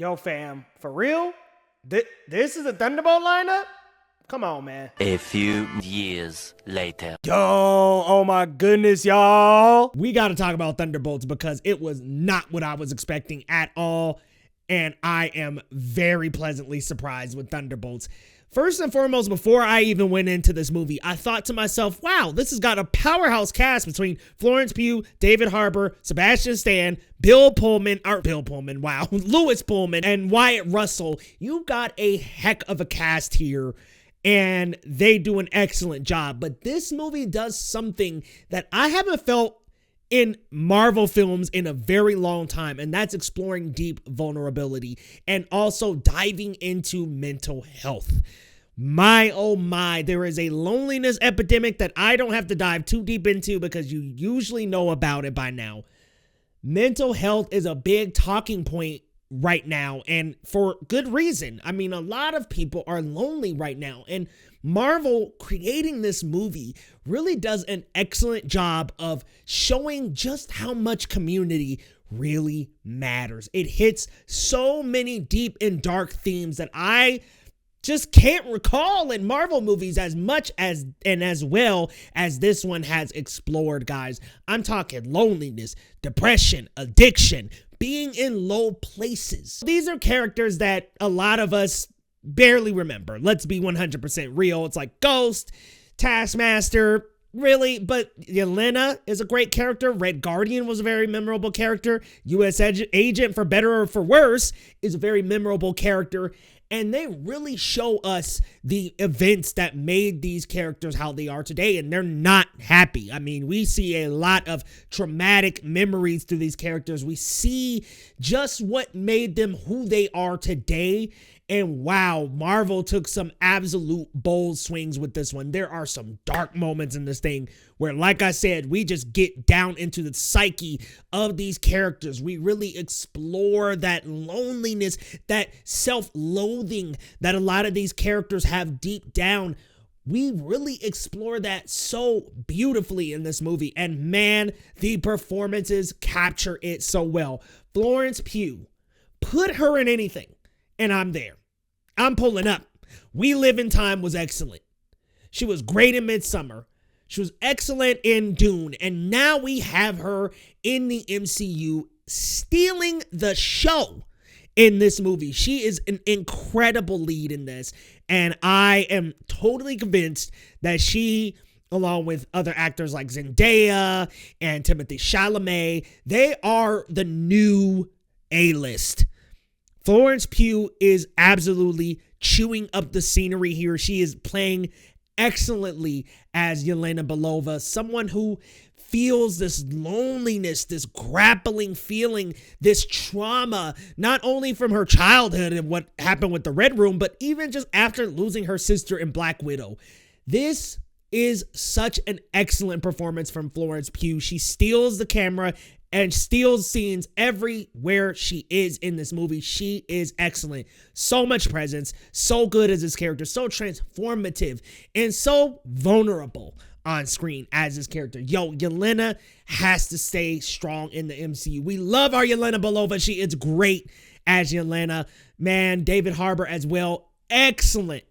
Yo, fam, for real? This is a Thunderbolt lineup? Come on, man. A few years later. Yo, oh my goodness, y'all. We got to talk about Thunderbolts because it was not what I was expecting at all. And I am very pleasantly surprised with Thunderbolts. First and foremost, before I even went into this movie, I thought to myself, wow, this has got a powerhouse cast between Florence Pugh, David Harbour, Sebastian Stan, Lewis Pullman, and Wyatt Russell. You got a heck of a cast here, and they do an excellent job. But this movie does something that I haven't felt in Marvel films in a very long time, and that's exploring deep vulnerability and also diving into mental health. My, oh my, there is a loneliness epidemic that I don't have to dive too deep into because you usually know about it by now. Mental health is a big talking point right now, and for good reason. I mean, a lot of people are lonely right now, and Marvel creating this movie really does an excellent job of showing just how much community really matters. It hits so many deep and dark themes that I just can't recall in Marvel movies as much as and as well as this one has explored, guys. I'm talking loneliness, depression, addiction, being in low places. These are characters that a lot of us barely remember. Let's be 100% real. It's like Ghost, Taskmaster, really, but Yelena is a great character. Red Guardian was a very memorable character. U.S. Agent, for better or for worse, is a very memorable character. And they really show us the events that made these characters how they are today, and they're not happy. I mean, we see a lot of traumatic memories through these characters. We see just what made them who they are today. And wow, Marvel took some absolute bold swings with this one. There are some dark moments in this thing where, like I said, we just get down into the psyche of these characters. We really explore that loneliness, that self-loathing that a lot of these characters have deep down. We really explore that so beautifully in this movie. And man, the performances capture it so well. Florence Pugh, put her in anything, and I'm there. I'm pulling up. We Live in Time was excellent. She was great in Midsummer. She was excellent in Dune. And now we have her in the MCU stealing the show in this movie. She is an incredible lead in this. And I am totally convinced that she, along with other actors like Zendaya and Timothée Chalamet, they are the new A-list. Florence Pugh is absolutely chewing up the scenery here. She is playing excellently as Yelena Belova, someone who feels this loneliness, this grappling feeling, this trauma, not only from her childhood and what happened with the Red Room, but even just after losing her sister in Black Widow. This is such an excellent performance from Florence Pugh. She steals the camera and steals scenes everywhere she is in this movie. She is excellent. So much presence, so good as this character, so transformative, and so vulnerable on screen as this character. Yo, Yelena has to stay strong in the MCU. We love our Yelena Belova. She is great as Yelena. Man, David Harbour as well. Excellent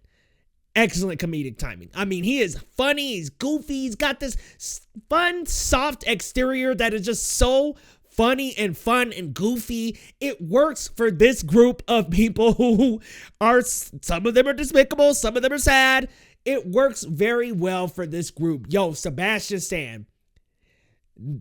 comedic timing. I mean, he is funny, he's goofy, he's got this fun, soft exterior that is just so funny and fun and goofy. It works for this group of people who are, some of them are despicable, some of them are sad. It works very well for this group. Yo, Sebastian Stan,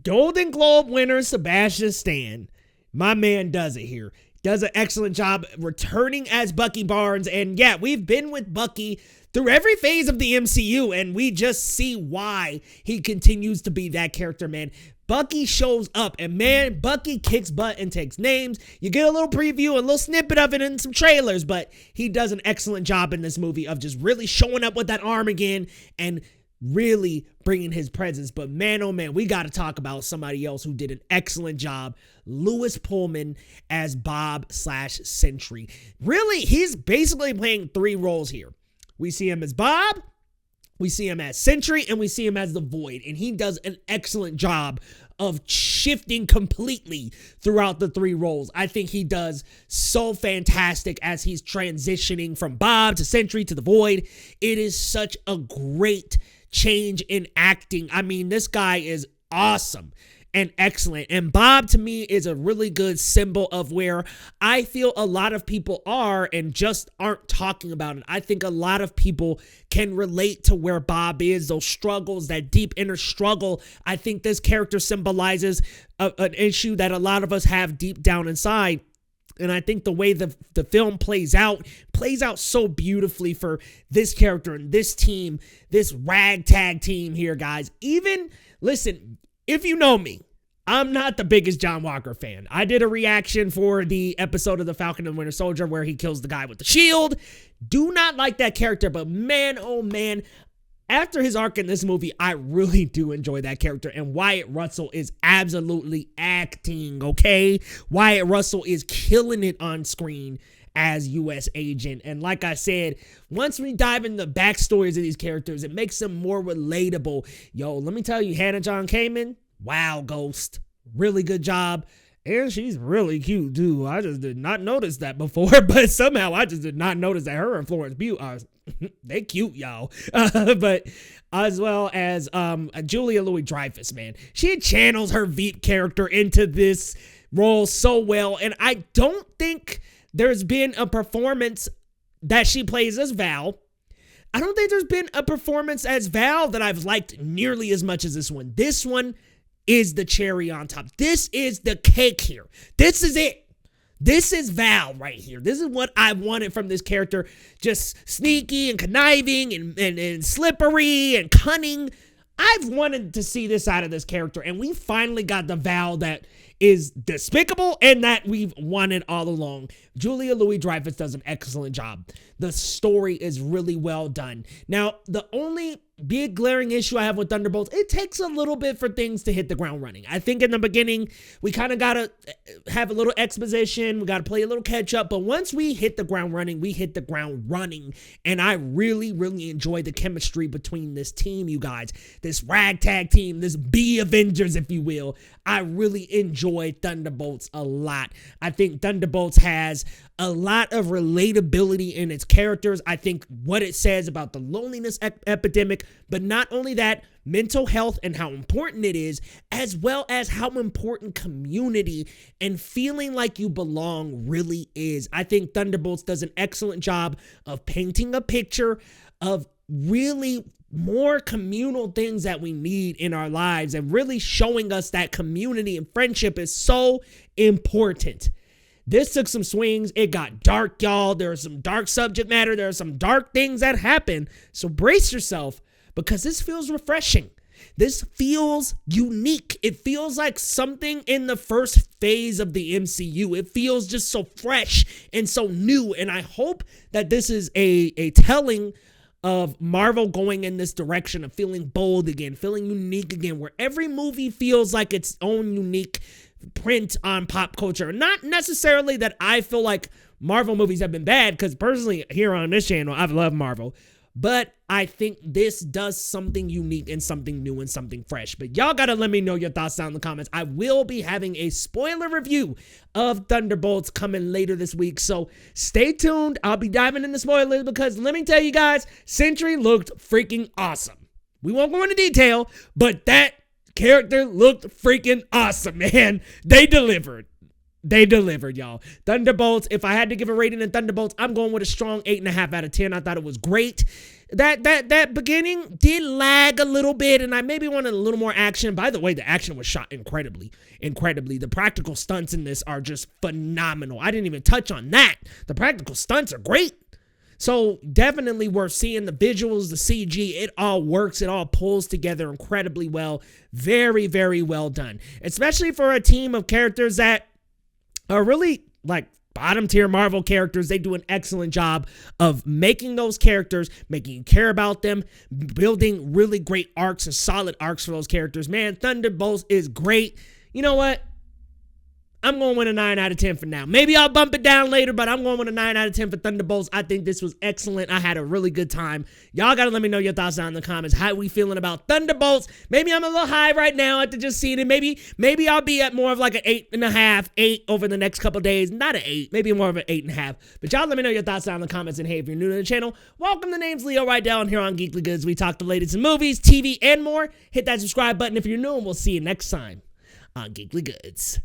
Golden Globe winner Sebastian Stan, my man does it here. Does an excellent job returning as Bucky Barnes. And yeah, we've been with Bucky through every phase of the MCU, and we just see why he continues to be that character, man. Bucky shows up, and man, Bucky kicks butt and takes names. You get a little preview, a little snippet of it in some trailers, but he does an excellent job in this movie of just really showing up with that arm again and really bringing his presence. But man, oh man, we got to talk about somebody else who did an excellent job. Lewis Pullman as Bob/Sentry. Really, he's basically playing three roles here. We see him as Bob, we see him as Sentry, and we see him as the Void. And he does an excellent job of shifting completely throughout the 3 roles. I think he does so fantastic as he's transitioning from Bob to Sentry to the Void. It is such a great change in acting. I mean, this guy is awesome and excellent. And Bob, to me, is a really good symbol of where I feel a lot of people are and just aren't talking about it. I think a lot of people can relate to where Bob is, those struggles, that deep inner struggle. I think this character symbolizes an issue that a lot of us have deep down inside. And I think the way the film plays out so beautifully for this character and this team, this ragtag team here, guys. Even, listen, if you know me, I'm not the biggest John Walker fan. I did a reaction for the episode of The Falcon and Winter Soldier where he kills the guy with the shield. Do not like that character, but man, oh man, after his arc in this movie, I really do enjoy that character. And Wyatt Russell is absolutely acting, okay? Wyatt Russell is killing it on screen as U.S. agent. And like I said, once we dive into the backstories of these characters, it makes them more relatable. Yo, let me tell you, Hannah John Kamen, wow, Ghost, really good job. And she's really cute too. I just did not notice that before, but somehow I just did not notice that her and Florence Pugh are they cute, y'all. But as well as Julia Louis-Dreyfus, man, she channels her Veep character into this role so well, and I don't think there's been a performance that she plays as Val. I don't think there's been a performance as Val that I've liked nearly as much as this one. This one is the cherry on top. This is the cake here. This is it. This is Val right here. This is what I wanted from this character. Just sneaky and conniving and slippery and cunning. I've wanted to see this out of this character, and we finally got the Val that is despicable and that we've wanted all along. Julia Louis-Dreyfus does an excellent job. The story is really well done. Now, the only big glaring issue I have with Thunderbolts, it takes a little bit for things to hit the ground running. I think in the beginning, we kind of got to have a little exposition. We got to play a little catch up. But once we hit the ground running, we hit the ground running. And I really, really enjoy the chemistry between this team, you guys. This ragtag team, this B-Avengers, if you will. I really enjoy Thunderbolts a lot. I think Thunderbolts has a lot of relatability in its characters. I think what it says about the loneliness epidemic, but not only that, mental health and how important it is, as well as how important community and feeling like you belong really is. I think Thunderbolts does an excellent job of painting a picture of really more communal things that we need in our lives and really showing us that community and friendship is so important. This took some swings. It got dark, y'all. There's some dark subject matter. There are some dark things that happen. So brace yourself because this feels refreshing. This feels unique. It feels like something in the first phase of the MCU. It feels just so fresh and so new. And I hope that this is a telling of Marvel going in this direction of feeling bold again, feeling unique again, where every movie feels like its own unique print on pop culture. Not necessarily that I feel like Marvel movies have been bad, because personally here on this channel, I've loved Marvel. But I think this does something unique and something new and something fresh. But y'all gotta let me know your thoughts down in the comments. I will be having a spoiler review of Thunderbolts coming later this week. So stay tuned. I'll be diving into spoilers because let me tell you guys, Sentry looked freaking awesome. We won't go into detail, but that character looked freaking awesome, man. They delivered. They delivered, y'all. Thunderbolts, if I had to give a rating in Thunderbolts, I'm going with a strong 8.5 out of 10. I thought it was great. That beginning did lag a little bit, and I maybe wanted a little more action. By the way, the action was shot incredibly. The practical stunts in this are just phenomenal. I didn't even touch on that. The practical stunts are great. So definitely worth seeing. The visuals, the CG, it all works. It all pulls together incredibly well. Very, very well done. Especially for a team of characters that are really like bottom tier Marvel characters. They do an excellent job of making those characters, making you care about them, building really great arcs and solid arcs for those characters. Man, Thunderbolts is great. You know what? I'm going with a 9 out of 10 for now. Maybe I'll bump it down later, but I'm going with a 9 out of 10 for Thunderbolts. I think this was excellent. I had a really good time. Y'all got to let me know your thoughts down in the comments. How we feeling about Thunderbolts? Maybe I'm a little high right now after just seeing it. Maybe I'll be at more of like an 8.5, 8 over the next couple days. Not an 8, maybe more of an 8.5. But y'all let me know your thoughts down in the comments. And hey, if you're new to the channel, welcome. The name's Leo right down here on Geekly Goods. We talk the latest in movies, TV, and more. Hit that subscribe button if you're new, and we'll see you next time on Geekly Goods.